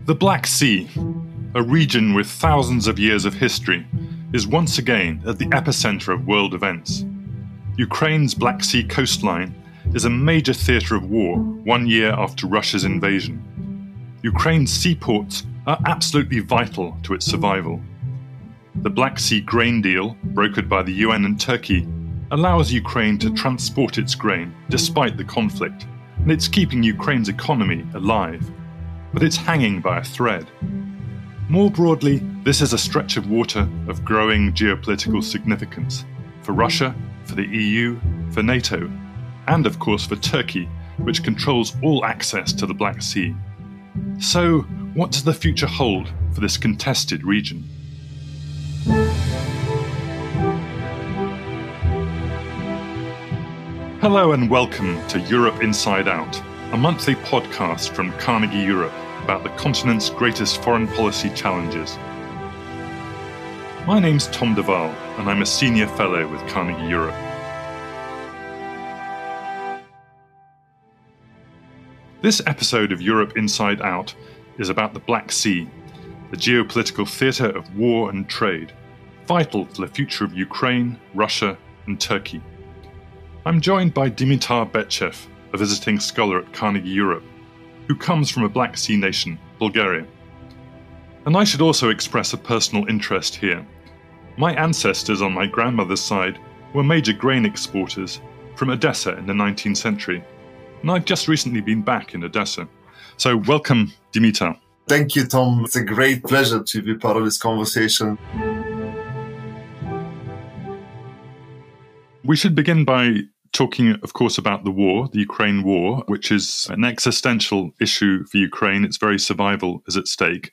The Black Sea, a region with thousands of years of history, is once again at the epicenter of world events. Ukraine's Black Sea coastline is a major theatre of war 1 year after Russia's invasion. Ukraine's seaports are absolutely vital to its survival. The Black Sea grain deal, brokered by the UN and Turkey, allows Ukraine to transport its grain despite the conflict, and it's keeping Ukraine's economy alive. But it's hanging by a thread. More broadly, this is a stretch of water of growing geopolitical significance for Russia, for the EU, for NATO, and of course for Turkey, which controls all access to the Black Sea. So, what does the future hold for this contested region? Hello and welcome to Europe Inside Out, a monthly podcast from Carnegie Europe about the continent's greatest foreign policy challenges. My name's Tom de Waal, and I'm a senior fellow with Carnegie Europe. This episode of Europe Inside Out is about the Black Sea, the geopolitical theatre of war and trade, vital to the future of Ukraine, Russia, and Turkey. I'm joined by Dimitar Bechev, a visiting scholar at Carnegie Europe, who comes from a Black Sea nation, Bulgaria. And I should also express a personal interest here. My ancestors on my grandmother's side were major grain exporters from Odessa in the 19th century, and I've just recently been back in Odessa. So welcome, Dimitar. Thank you, Tom. It's a great pleasure to be part of this conversation. We should begin by talking, of course, about the war, the Ukraine war, which is an existential issue for Ukraine. Its very survival is at stake.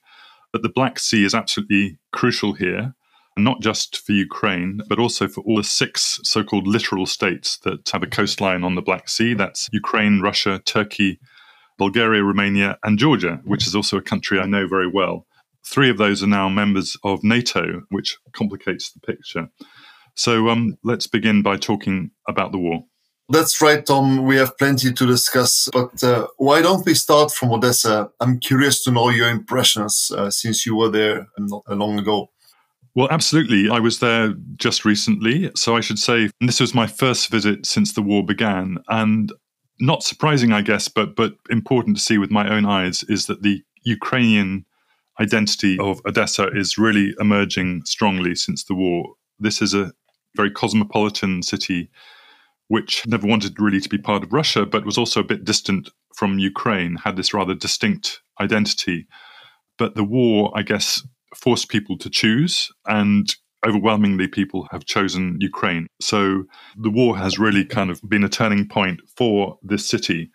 But the Black Sea is absolutely crucial here, not just for Ukraine, but also for all the 6 so-called littoral states that have a coastline on the Black Sea. That's Ukraine, Russia, Turkey, Bulgaria, Romania, and Georgia, which is also a country I know very well. 3 of those are now members of NATO, which complicates the picture. So let's begin by talking about the war. That's right, Tom. We have plenty to discuss, but why don't we start from Odessa? I'm curious to know your impressions since you were there not long ago. Well, absolutely. I was there just recently, so I should say this was my first visit since the war began. And not surprising, I guess, but important to see with my own eyes is that the Ukrainian identity of Odessa is really emerging strongly since the war. This is a very cosmopolitan city which never wanted really to be part of Russia, but was also a bit distant from Ukraine, had this rather distinct identity. But the war, I guess, forced people to choose, and overwhelmingly people have chosen Ukraine. So the war has really kind of been a turning point for this city.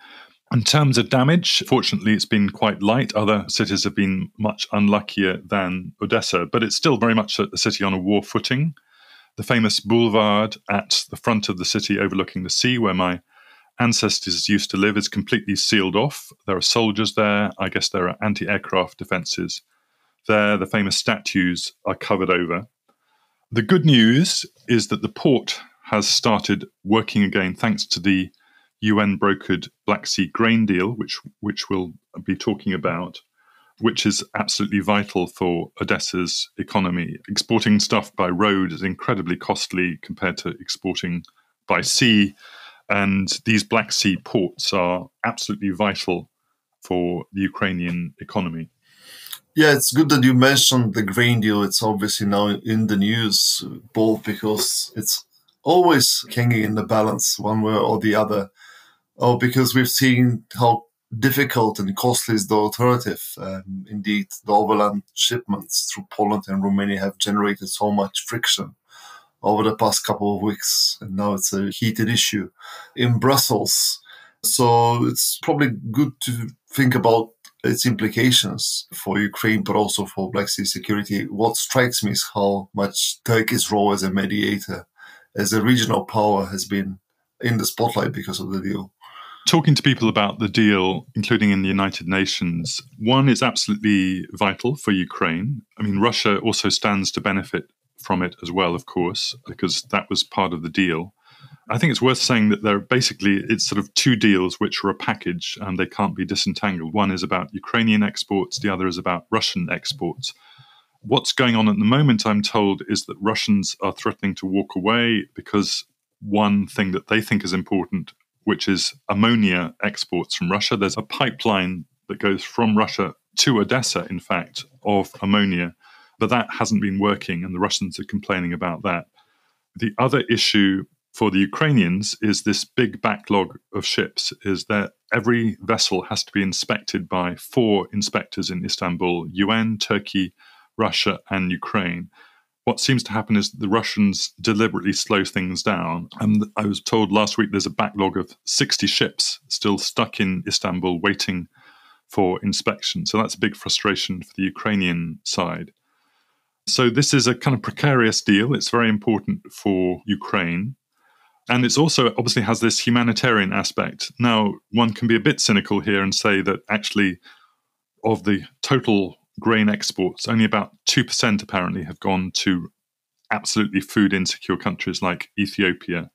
In terms of damage, fortunately, it's been quite light. Other cities have been much unluckier than Odessa, but it's still very much a city on a war footing. The famous boulevard at the front of the city overlooking the sea where my ancestors used to live is completely sealed off. There are soldiers there. I guess there are anti-aircraft defenses there. The famous statues are covered over. The good news is that the port has started working again thanks to the UN-brokered Black Sea grain deal, which we'll be talking about, which is absolutely vital for Odessa's economy. Exporting stuff by road is incredibly costly compared to exporting by sea, and these Black Sea ports are absolutely vital for the Ukrainian economy. Yeah, it's good that you mentioned the grain deal. It's obviously now in the news, both because it's always hanging in the balance one way or the other, or because we've seen how difficult and costly is the alternative. Indeed, the overland shipments through Poland and Romania have generated so much friction over the past couple of weeks, and now it's a heated issue in Brussels. So it's probably good to think about its implications for Ukraine, but also for Black Sea security. What strikes me is how much Turkey's role as a mediator, as a regional power, has been in the spotlight because of the deal. Talking to people about the deal, including in the United Nations, one is absolutely vital for Ukraine. I mean, Russia also stands to benefit from it as well, of course, because that was part of the deal. I think it's worth saying that it's sort of two deals which are a package and they can't be disentangled. One is about Ukrainian exports, the other is about Russian exports. What's going on at the moment, I'm told, is that Russians are threatening to walk away because one thing that they think is important, which is ammonia exports from Russia. There's a pipeline that goes from Russia to Odessa, in fact, of ammonia, but that hasn't been working and the Russians are complaining about that. The other issue for the Ukrainians is this big backlog of ships, is that every vessel has to be inspected by 4 inspectors in Istanbul: UN, Turkey, Russia, and Ukraine. What seems to happen is the Russians deliberately slow things down. And I was told last week there's a backlog of 60 ships still stuck in Istanbul waiting for inspection. So that's a big frustration for the Ukrainian side. So this is a kind of precarious deal. It's very important for Ukraine. And it's also obviously has this humanitarian aspect. Now, one can be a bit cynical here and say that actually of the total grain exports, only about 2% apparently have gone to absolutely food insecure countries like Ethiopia,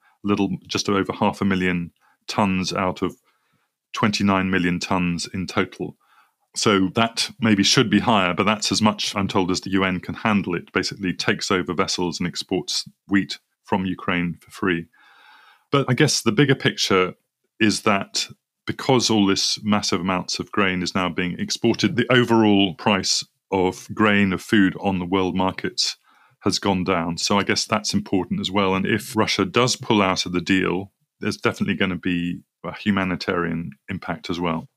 just over 500,000 tons out of 29 million tons in total. So that maybe should be higher, but that's as much, I'm told, as the UN can handle. It basically takes over vessels and exports wheat from Ukraine for free. But I guess the bigger picture is that because all this massive amounts of grain is now being exported, the overall price of grain, of food on the world markets has gone down. So I guess that's important as well. And if Russia does pull out of the deal, there's definitely going to be a humanitarian impact as well.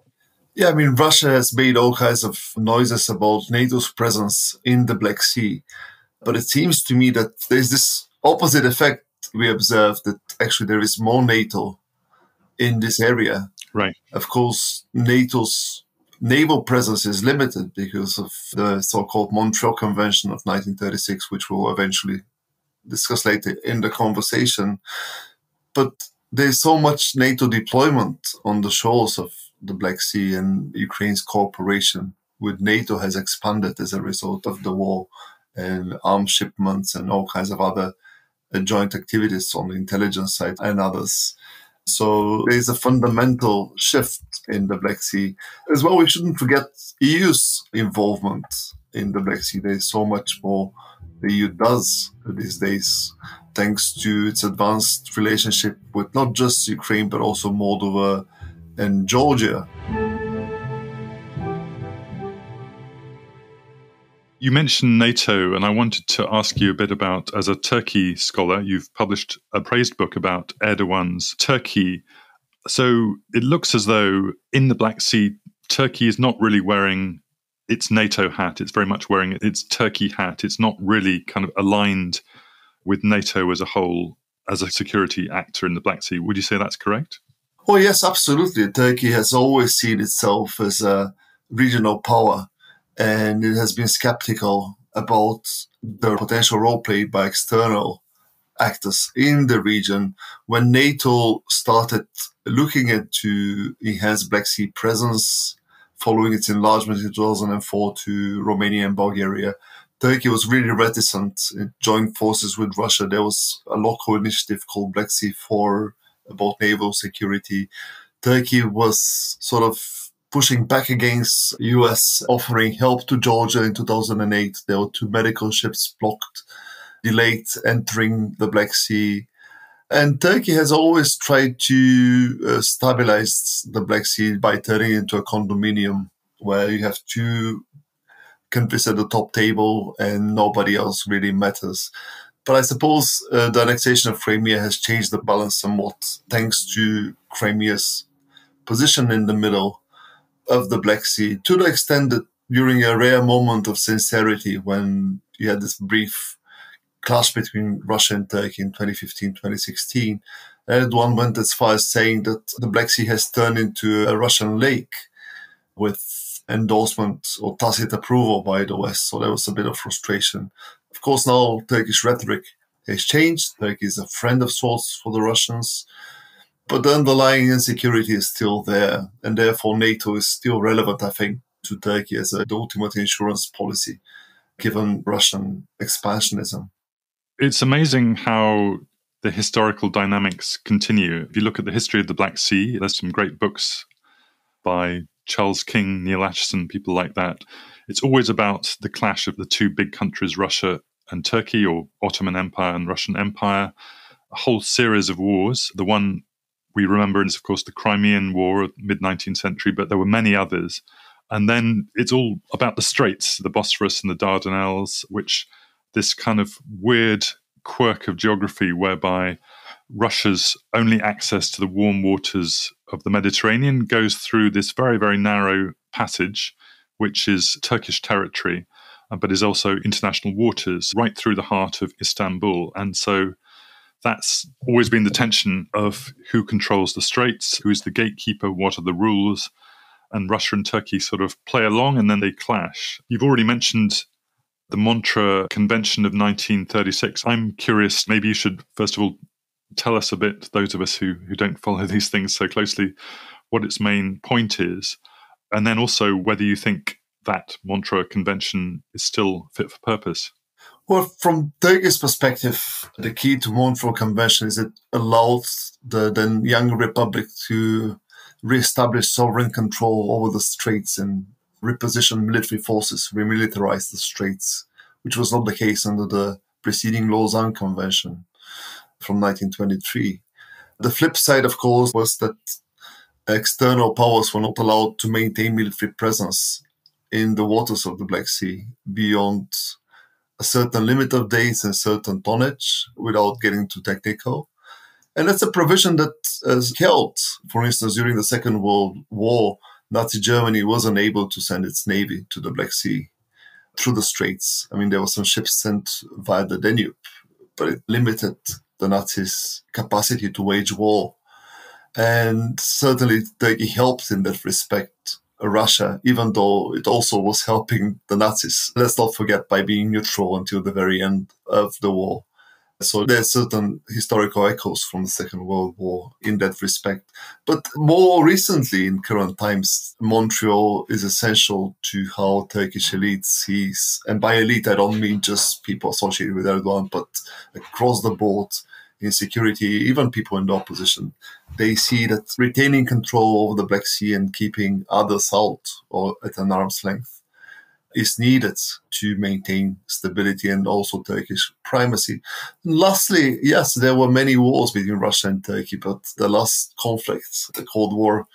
Yeah, I mean, Russia has made all kinds of noises about NATO's presence in the Black Sea. But it seems to me that there's this opposite effect we observe, that actually there is more NATO in this area. Right. Of course, NATO's naval presence is limited because of the so-called Montreal Convention of 1936, which we'll eventually discuss later in the conversation. But there's so much NATO deployment on the shores of the Black Sea, and Ukraine's cooperation with NATO has expanded as a result of the war, and arms shipments and all kinds of other joint activities on the intelligence side and others. So there's a fundamental shift in the Black Sea. As well, we shouldn't forget EU's involvement in the Black Sea. There's so much more the EU does these days, thanks to its advanced relationship with not just Ukraine, but also Moldova and Georgia. You mentioned NATO, and I wanted to ask you a bit about, as a Turkey scholar, you've published a praised book about Erdogan's Turkey. So it looks as though in the Black Sea, Turkey is not really wearing its NATO hat. It's very much wearing its Turkey hat. It's not really kind of aligned with NATO as a whole, as a security actor in the Black Sea. Would you say that's correct? Oh, yes, absolutely. Turkey has always seen itself as a regional power, and it has been skeptical about the potential role played by external actors in the region. When NATO started looking into enhanced Black Sea presence following its enlargement in 2004 to Romania and Bulgaria, Turkey was really reticent. It joined forces with Russia. There was a local initiative called Black Sea 4 about naval security. Turkey was sort of pushing back against US offering help to Georgia in 2008. There were 2 medical ships blocked, delayed entering the Black Sea. And Turkey has always tried to stabilize the Black Sea by turning it into a condominium where you have 2 countries at the top table and nobody else really matters. But I suppose the annexation of Crimea has changed the balance somewhat, thanks to Crimea's position in the middle of the Black Sea, to the extent that during a rare moment of sincerity, when you had this brief clash between Russia and Turkey in 2015-2016, Erdogan went as far as saying that the Black Sea has turned into a Russian lake with endorsement or tacit approval by the West. So there was a bit of frustration. Of course, now Turkish rhetoric has changed. Turkey is a friend of sorts for the Russians, but the underlying insecurity is still there, and therefore NATO is still relevant, I think, to Turkey as the ultimate insurance policy, given Russian expansionism. It's amazing how the historical dynamics continue. If you look at the history of the Black Sea, there's some great books by Charles King, Neil Acheson, people like that. It's always about the clash of the two big countries, Russia and Turkey, or Ottoman Empire and Russian Empire. A whole series of wars. The one we remember is, of course, the Crimean War of the mid-19th century, but there were many others. And then it's all about the Straits, the Bosphorus and the Dardanelles, which this kind of weird quirk of geography whereby Russia's only access to the warm waters of the Mediterranean goes through this very, very narrow passage, which is Turkish territory, but is also international waters, right through the heart of Istanbul. And so that's always been the tension of who controls the Straits, who is the gatekeeper, what are the rules, and Russia and Turkey sort of play along and then they clash. You've already mentioned the Montreux Convention of 1936. I'm curious, maybe you should, first of all, tell us a bit, those of us who don't follow these things so closely, what its main point is, and then also whether you think that Montreux Convention is still fit for purpose. Well, from Turkey's perspective, the key to Montreux Convention is it allowed the then young republic to re-establish sovereign control over the Straits and reposition military forces, remilitarize the Straits, which was not the case under the preceding Lausanne Convention from 1923. The flip side, of course, was that external powers were not allowed to maintain military presence in the waters of the Black Sea beyond a certain limit of days and certain tonnage without getting too technical. And that's a provision that has held. For instance, during the Second World War, Nazi Germany was unable to send its navy to the Black Sea through the Straits. I mean, there were some ships sent via the Danube, but it limited the Nazis' capacity to wage war. And certainly Turkey helped in that respect Russia, even though it also was helping the Nazis. Let's not forget, by being neutral until the very end of the war. So there's certain historical echoes from the Second World War in that respect. But more recently, in current times, Montreal is essential to how Turkish elite sees, and by elite I don't mean just people associated with Erdogan, but across the board in security, even people in the opposition, they see that retaining control over the Black Sea and keeping others out or at an arm's length is needed to maintain stability and also Turkish primacy. And lastly, yes, there were many wars between Russia and Turkey, but the last conflict, the Cold War,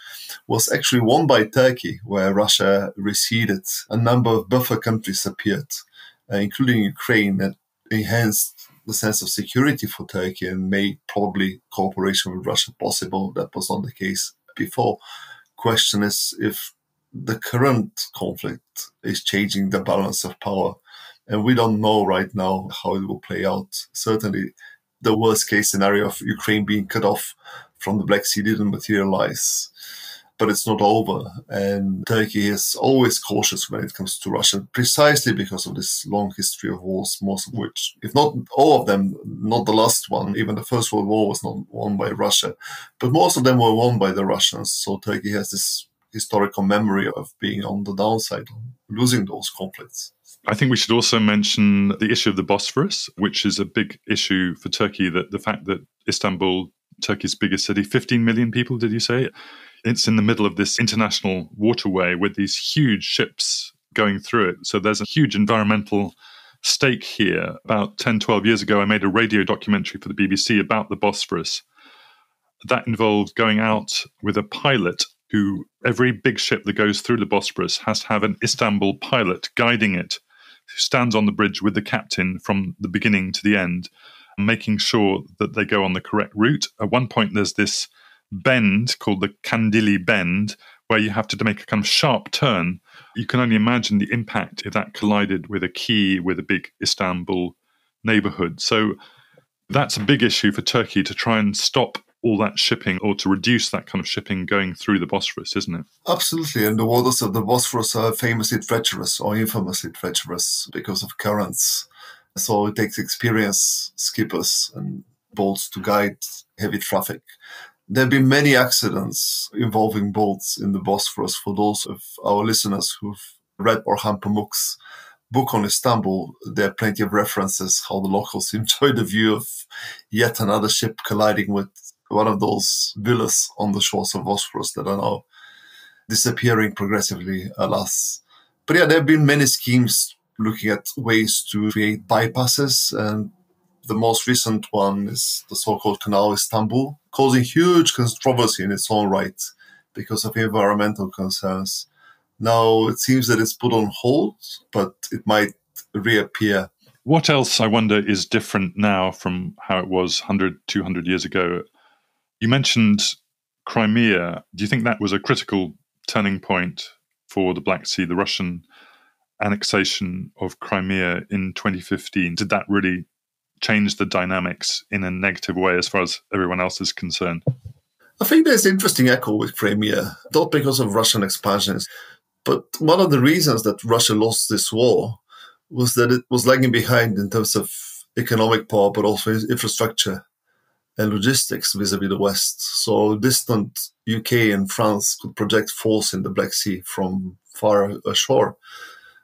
was actually won by Turkey, where Russia receded. A number of buffer countries appeared, including Ukraine, that enhanced the sense of security for Turkey and made probably cooperation with Russia possible. That was not the case before. Question is if the current conflict is changing the balance of power. And we don't know right now how it will play out. Certainly, the worst case scenario of Ukraine being cut off from the Black Sea didn't materialize. But it's not over. And Turkey is always cautious when it comes to Russia, precisely because of this long history of wars, most of which, if not all of them, not the last one, even the First World War was not won by Russia, but most of them were won by the Russians. So Turkey has this historical memory of being on the downside, losing those conflicts. I think we should also mention the issue of the Bosphorus, which is a big issue for Turkey, that the fact that Istanbul, Turkey's biggest city, 15 million people, did you say? It's in the middle of this international waterway with these huge ships going through it. So there's a huge environmental stake here. About 10, 12 years ago, I made a radio documentary for the BBC about the Bosphorus. That involved going out with a pilot who, every big ship that goes through the Bosphorus has to have an Istanbul pilot guiding it, who stands on the bridge with the captain from the beginning to the end, making sure that they go on the correct route. At one point, there's this bend called the Kandili Bend, where you have to make a kind of sharp turn. You can only imagine the impact if that collided with a quay, with a big Istanbul neighborhood. So that's a big issue for Turkey, to try and stop all that shipping, or to reduce that kind of shipping going through the Bosphorus, isn't it? Absolutely. And the waters of the Bosphorus are famously treacherous, or infamously treacherous, because of currents. So it takes experienced skippers and boats to guide heavy traffic. There have been many accidents involving boats in the Bosphorus. For those of our listeners who've read Orhan Pamuk's book on Istanbul, there are plenty of references how the locals enjoy the view of yet another ship colliding with one of those villas on the shores of Bosphorus that are now disappearing progressively, alas. But yeah, there have been many schemes looking at ways to create bypasses, and the most recent one is the so-called Canal Istanbul, causing huge controversy in its own right because of environmental concerns. Now it seems that it's put on hold, but it might reappear. What else, I wonder, is different now from how it was 100, 200 years ago? You mentioned Crimea. Do you think that was a critical turning point for the Black Sea, the Russian annexation of Crimea in 2015? Did that really change the dynamics in a negative way as far as everyone else is concerned? I think there's an interesting echo with Crimea, not because of Russian expansions, but one of the reasons that Russia lost this war was that it was lagging behind in terms of economic power, but also infrastructure and logistics vis-à-vis the West. So distant UK and France could project force in the Black Sea from far ashore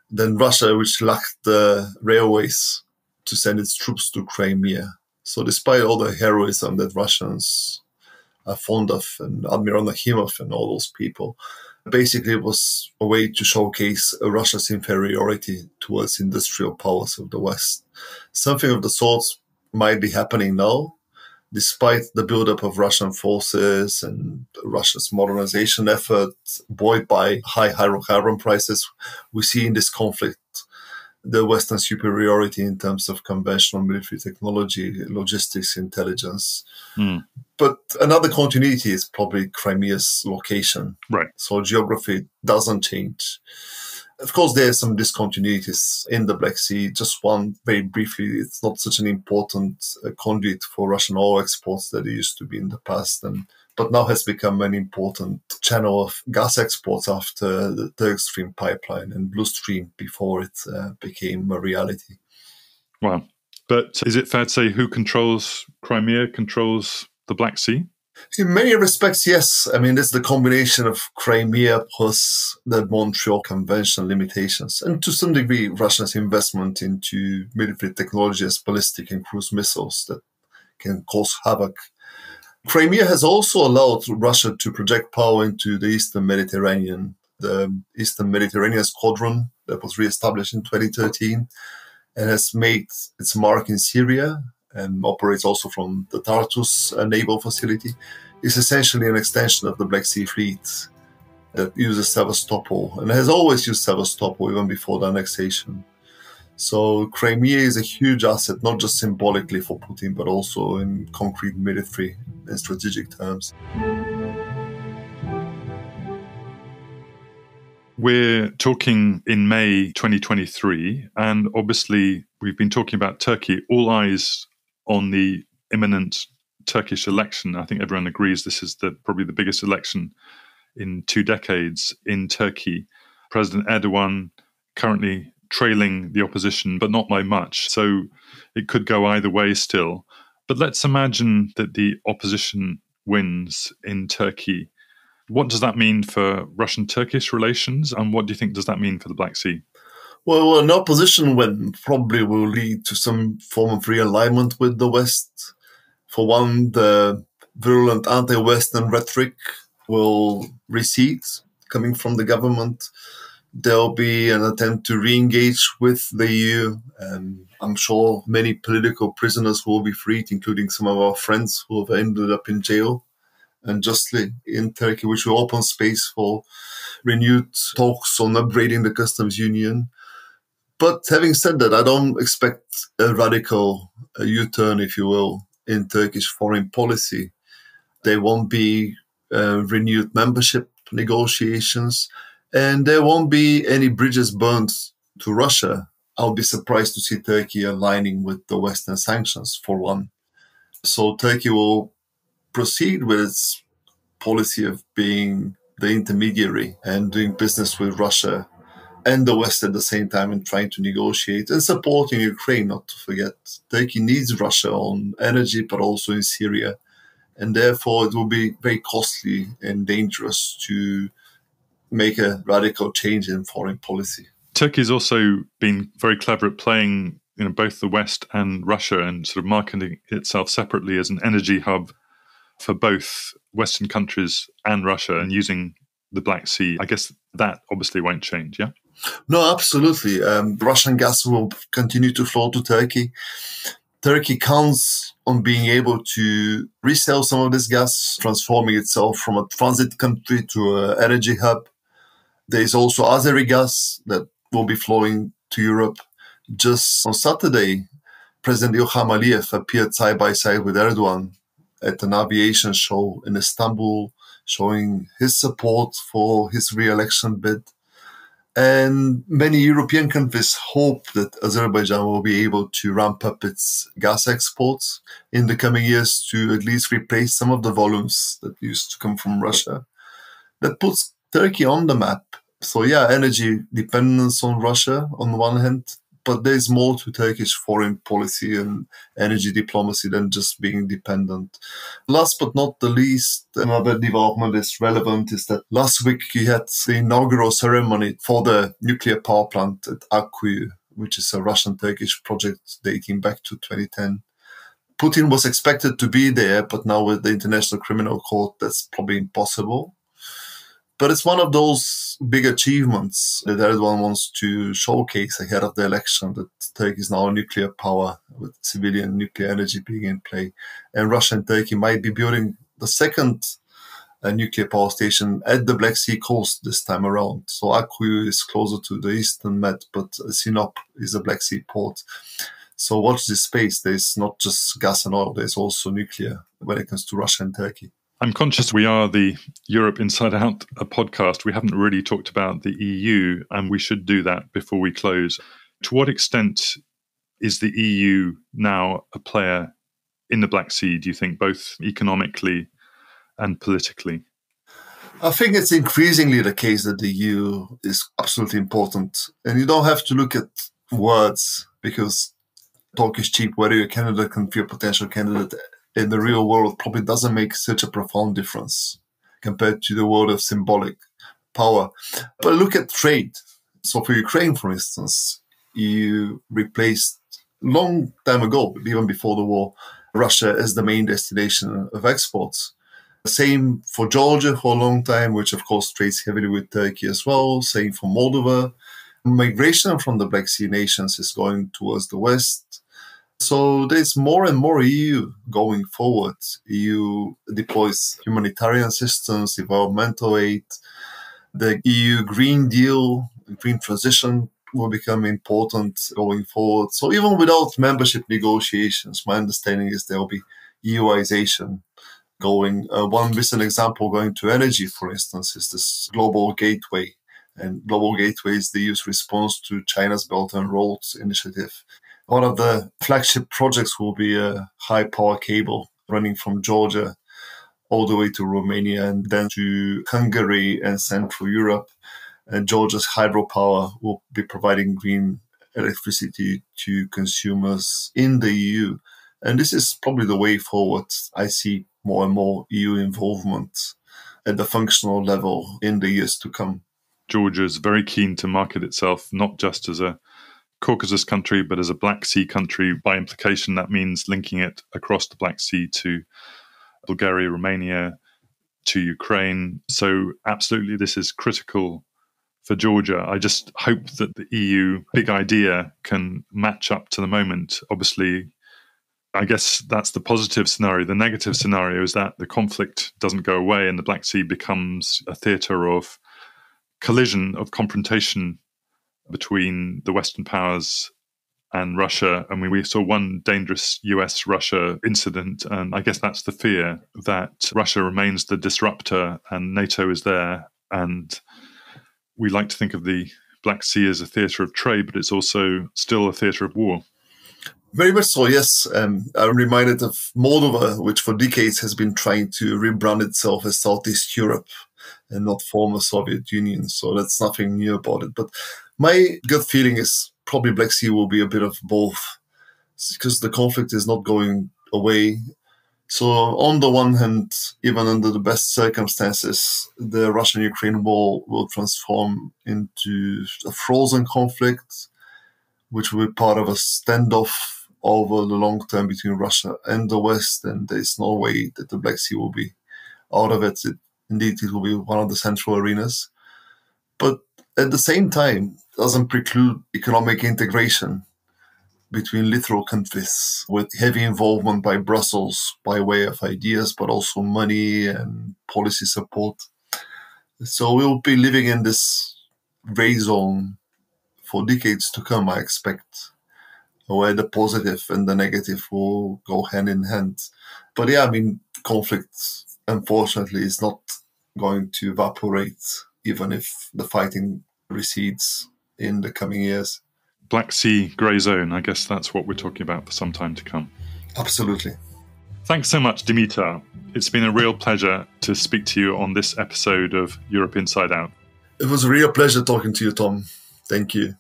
than Russia, which lacked the railways to send its troops to Crimea. So despite all the heroism that Russians are fond of, and Admiral Nakhimov and all those people, basically it was a way to showcase Russia's inferiority towards industrial powers of the West. Something of the sort might be happening now, despite the buildup of Russian forces and Russia's modernization effort, buoyed by high hydrocarbon prices. We see in this conflict the Western superiority in terms of conventional military technology, logistics, intelligence. But another continuity is probably Crimea's location. Right. So geography doesn't change. Of course, there are some discontinuities in the Black Sea. Just one, very briefly, it's not such an important conduit for Russian oil exports that it used to be in the past, but now has become an important channel of gas exports after the Turk Stream pipeline and Blue Stream before it became a reality. Wow. But is it fair to say who controls Crimea controls the Black Sea? In many respects, yes. I mean, it's the combination of Crimea plus the Montreal Convention limitations, and to some degree, Russia's investment into military technology as ballistic and cruise missiles that can cause havoc. Crimea has also allowed Russia to project power into the Eastern Mediterranean. The Eastern Mediterranean Squadron that was re-established in 2013 and has made its mark in Syria and operates also from the Tartus naval facility, is essentially an extension of the Black Sea Fleet that uses Sevastopol and has always used Sevastopol even before the annexation. So Crimea is a huge asset, not just symbolically for Putin, but also in concrete military and strategic terms. We're talking in May 2023, and obviously we've been talking about Turkey. All eyes on the imminent Turkish election. I think everyone agrees this is probably the biggest election in 2 decades in Turkey. President Erdogan currently trailing the opposition, but not by much. So it could go either way still. But let's imagine that the opposition wins in Turkey. What does that mean for Russian-Turkish relations? And what do you think does that mean for the Black Sea? Well, an opposition win probably will lead to some form of realignment with the West. For one, the virulent anti-Western rhetoric will recede coming from the government. There'll be an attempt to re-engage with the EU. I'm sure many political prisoners will be freed, including some of our friends who have ended up in jail unjustly in Turkey, which will open space for renewed talks on upgrading the customs union. But having said that, I don't expect a radical U-turn, if you will, in Turkish foreign policy. There won't be renewed membership negotiations, and there won't be any bridges burned to Russia. I'll be surprised to see Turkey aligning with the Western sanctions, for one. So Turkey will proceed with its policy of being the intermediary and doing business with Russia and the West at the same time and trying to negotiate and supporting Ukraine, not to forget. Turkey needs Russia on energy, but also in Syria. And therefore, it will be very costly and dangerous to make a radical change in foreign policy. Turkey's also been very clever at playing, both the West and Russia and sort of marketing itself separately as an energy hub for both Western countries and Russia and using the Black Sea. I guess that obviously won't change, yeah? No, absolutely. Russian gas will continue to flow to Turkey. Turkey counts on being able to resell some of this gas, transforming itself from a transit country to an energy hub. There is also Azeri gas that will be flowing to Europe. Just on Saturday, President Ilham Aliyev appeared side by side with Erdogan at an aviation show in Istanbul, showing his support for his re-election bid. And many European countries hope that Azerbaijan will be able to ramp up its gas exports in the coming years to at least replace some of the volumes that used to come from Russia. That puts Turkey on the map. So yeah, energy dependence on Russia on the one hand, but there's more to Turkish foreign policy and energy diplomacy than just being dependent. Last but not the least, another development is relevant is that last week you had the inaugural ceremony for the nuclear power plant at Akkuyu, which is a Russian-Turkish project dating back to 2010. Putin was expected to be there, but now with the International Criminal Court, that's probably impossible. But it's one of those big achievements that Erdogan wants to showcase ahead of the election, that Turkey is now a nuclear power with civilian nuclear energy being in play. And Russia and Turkey might be building the second nuclear power station at the Black Sea coast this time around. So Akkuyu is closer to the Eastern Med, but Sinop is a Black Sea port. So watch this space. There's not just gas and oil, there's also nuclear when it comes to Russia and Turkey. I'm conscious we are the Europe Inside Out podcast. We haven't really talked about the EU, and we should do that before we close. To what extent is the EU now a player in the Black Sea, do you think, both economically and politically? I think it's increasingly the case that the EU is absolutely important. And you don't have to look at words, because talk is cheap. Whether you're a candidate can be a potential candidate in the real world probably doesn't make such a profound difference compared to the world of symbolic power. But look at trade. So for Ukraine, for instance, you replaced long time ago, even before the war, Russia as the main destination of exports. Same for Georgia for a long time, which of course trades heavily with Turkey as well. Same for Moldova. Migration from the Black Sea nations is going towards the west. So there's more and more EU going forward. EU deploys humanitarian systems, developmental aid. The EU Green Deal, Green Transition will become important going forward. So even without membership negotiations, my understanding is there will be EUization going. One recent example going to energy, for instance, is this Global Gateway. And Global Gateway is the EU's response to China's Belt and Roads initiative. One of the flagship projects will be a high-power cable running from Georgia all the way to Romania and then to Hungary and Central Europe. And Georgia's hydropower will be providing green electricity to consumers in the EU. And this is probably the way forward. I see more and more EU involvement at the functional level in the years to come. Georgia is very keen to market itself not just as a Caucasus country, but as a Black Sea country. By implication, that means linking it across the Black Sea to Bulgaria, Romania, to Ukraine. So absolutely, this is critical for Georgia. I just hope that the EU big idea can match up to the moment. Obviously, I guess that's the positive scenario. The negative scenario is that the conflict doesn't go away and the Black Sea becomes a theatre of collision, of confrontation between the Western powers and Russia. I mean, we saw one dangerous US-Russia incident, and I guess that's the fear, that Russia remains the disruptor and NATO is there. And we like to think of the Black Sea as a theatre of trade, but it's also still a theatre of war. Very much so, yes. I'm reminded of Moldova, which for decades has been trying to rebrand itself as Southeast Europe and not former Soviet Union. So that's nothing new about it. But my gut feeling is probably Black Sea will be a bit of both, because the conflict is not going away. So on the one hand, even under the best circumstances, the Russian-Ukraine war will transform into a frozen conflict, which will be part of a standoff over the long term between Russia and the West, and there's no way that the Black Sea will be out of it. Indeed, it will be one of the central arenas. But at the same time, it doesn't preclude economic integration between littoral countries with heavy involvement by Brussels by way of ideas, but also money and policy support. So we'll be living in this gray zone for decades to come, I expect, where the positive and the negative will go hand in hand. But yeah, I mean, conflict, unfortunately, is not going to evaporate, even if the fighting recedes in the coming years. Black Sea grey zone, I guess that's what we're talking about for some time to come. Absolutely. Thanks so much, Dimitar. It's been a real pleasure to speak to you on this episode of Europe Inside Out. It was a real pleasure talking to you, Tom. Thank you.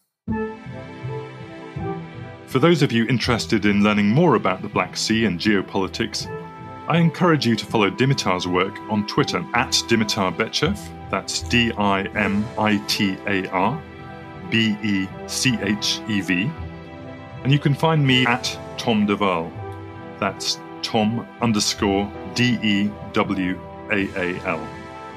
For those of you interested in learning more about the Black Sea and geopolitics, I encourage you to follow Dimitar's work on Twitter at Dimitar Bechev, that's Dimitar Bechev, and you can find me at Tom de Waal, that's Tom_DEWAAL.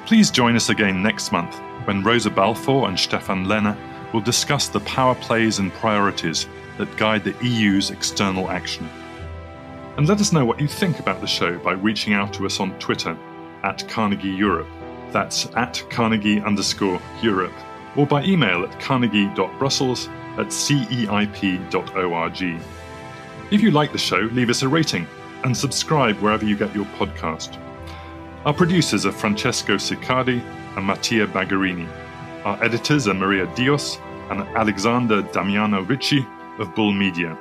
Please join us again next month when Rosa Balfour and Stefan Lehner will discuss the power plays and priorities that guide the EU's external action. And let us know what you think about the show by reaching out to us on Twitter at Carnegie Europe, that's at Carnegie_Europe, or by email at carnegie.brussels@ceip.org. If you like the show, leave us a rating and subscribe wherever you get your podcast. Our producers are Francesco Siccardi and Mattia Bagherini. Our editors are Maria Dios and Alexander Damiano Ricci of Bull Media.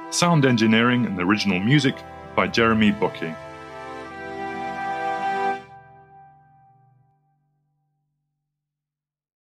Sound engineering and original music by Jeremy Bocche.